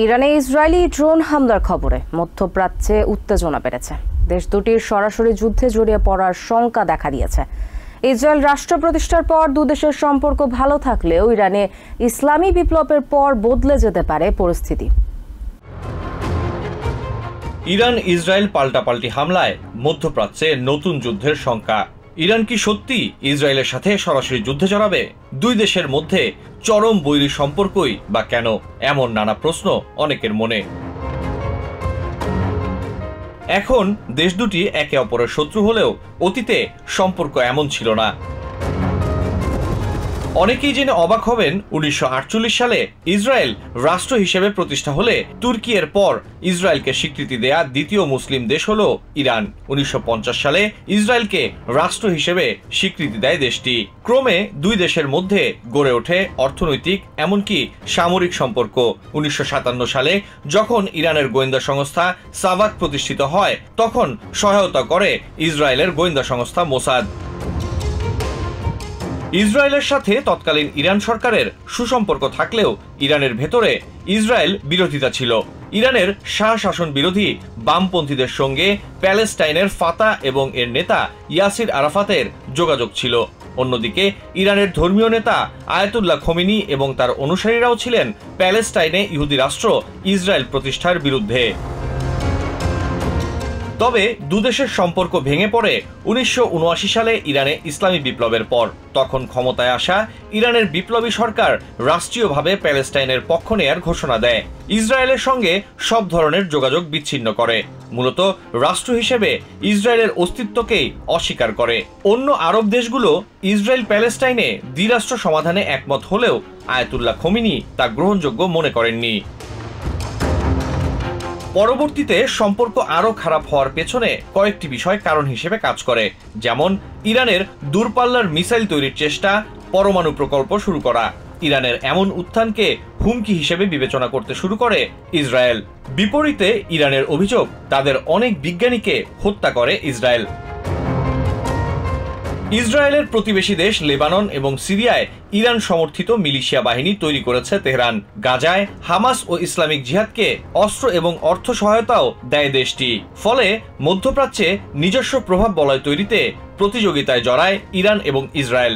ইরানে Israeli drone হামলার খবরে মধ্যপ্রাচ্যে উত্তেজনা বেড়েছে। দেশ দুটির সরাসরি যুদ্ধে জড়িয়ে পড়ার শঙ্কা দেখা দিয়েছে। ইসরায়েল রাষ্ট্র প্রতিষ্ঠার পর দুদেশের সম্পর্ক ভালো থাকলেও ইরানে ইসলামী বিপ্লবের পর বদলে যেতে পারে পরিস্থিতি। ইরান ইসরায়েল পাল্টাপাল্টি হামলায় মধ্যপ্রাচ্যে নতুন যুদ্ধের শঙ্কা। ইরান কি সত্যি ইসরায়েলের সাথে সরাসরি যুদ্ধে জড়াবে? দুই দেশের মধ্যে চরম বৈরী সম্পর্কই বা কেন? এমন নানা প্রশ্ন অনেকের মনে। এখন দেশ দুটি একে অপরের শত্রু হলেও অতীতে সম্পর্ক এমন ছিল না। অনেকেই জেনে অবাক হবেন, 1948 সালে ইসরায়েল রাষ্ট্র হিসেবে প্রতিষ্ঠা হলে তুর্কির পর ইসরায়েলকে স্বীকৃতি দেয়া দ্বিতীয় মুসলিম দেশ হলো ইরান। 1950 সালে ইসরায়েলকে রাষ্ট্র হিসেবে স্বীকৃতি দেয় দেশটি। ক্রমে দুই দেশের মধ্যে গড়ে ওঠে অর্থনৈতিক এমনকি সামরিক সম্পর্ক। 1957 সালে যখন ইরানের গোয়েন্দা সংস্থা সাভাক প্রতিষ্ঠিত হয়, তখন সহায়তা করে ইসরায়েলের গোয়েন্দা সংস্থা মোসাদ। ইসরায়েলের সাথে তৎকালীন ইরান সরকারের সুসম্পর্ক থাকলেও ইরানের ভেতরে ইসরায়েল বিরোধিতা ছিল। ইরানের শাহ শাসন বিরোধী বামপন্থীদের সঙ্গে প্যালেস্টাইনের ফাতা এবং এর নেতা ইয়াসির আরাফাতের যোগাযোগ ছিল। অন্যদিকে ইরানের ধর্মীয় নেতা আয়াতুল্লাহ খোমেনি এবং তার অনুসারীরাও ছিলেন প্যালেস্টাইনে ইহুদি রাষ্ট্র ইসরায়েল প্রতিষ্ঠার বিরুদ্ধে। তবে দুদেশের সম্পর্ক ভেঙে পড়ে 1979 সালে ইরানে ইসলামী বিপ্লবের পর। তখন ক্ষমতায় আসা ইরানের বিপ্লবী সরকার রাষ্ট্রীয়ভাবে প্যালেস্টাইনের পক্ষ নেয়ার ঘোষণা দেয়, ইসরায়েলের সঙ্গে সব ধরনের যোগাযোগ বিচ্ছিন্ন করে, মূলত রাষ্ট্র হিসেবে ইসরায়েলের অস্তিত্বকেই অস্বীকার করে। অন্য আরব দেশগুলো ইসরায়েল প্যালেস্টাইনে দ্বিরাষ্ট্র সমাধানে একমত হলেও আয়াতুল্লাহ খোমেনি তা গ্রহণযোগ্য মনে করেননি। পরবর্তীতে সম্পর্ক আরও খারাপ হওয়ার পেছনে কয়েকটি বিষয় কারণ হিসেবে কাজ করে, যেমন ইরানের দূরপাল্লার মিসাইল তৈরির চেষ্টা, পরমাণু প্রকল্প শুরু করা। ইরানের এমন উত্থানকে হুমকি হিসেবে বিবেচনা করতে শুরু করে ইসরায়েল। বিপরীতে ইরানের অভিযোগ, তাদের অনেক বিজ্ঞানীকে হত্যা করে ইসরায়েল। ইসরায়েলের প্রতিবেশী দেশ লেবানন এবং সিরিয়ায় ইরান সমর্থিত মিলিশিয়া বাহিনী তৈরি করেছে তেহরান। গাজায় হামাস ও ইসলামিক জিহাদকে অস্ত্র এবং অর্থ সহায়তাও দেয় দেশটি। ফলে মধ্যপ্রাচ্যে নিজস্ব প্রভাব বলয় তৈরিতে প্রতিযোগিতায় জড়ায় ইরান এবং ইসরায়েল।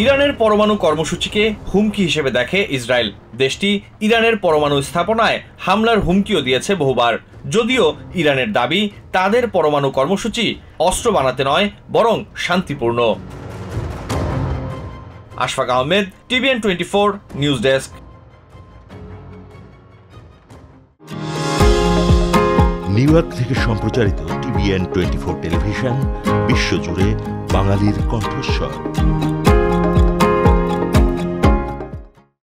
ইরানের পরমাণু কর্মসূচিকে হুমকি হিসেবে দেখে ইসরায়েল। দেশটি ইরানের পরমাণু স্থাপনায় হামলার হুমকিও দিয়েছে বহুবার। যদিও ইরানের দাবি, তাদের পরমাণু কর্মসূচি অস্ত্র বানাতে নয়, বরং শান্তিপূর্ণ। Ashfaq Ahmed, TVN 24 news desk. New York থেকে সম্প্রচারিত TVN 24 টেলিভিশন বিশ্বজুড়ে বাঙালির কণ্ঠস্বর।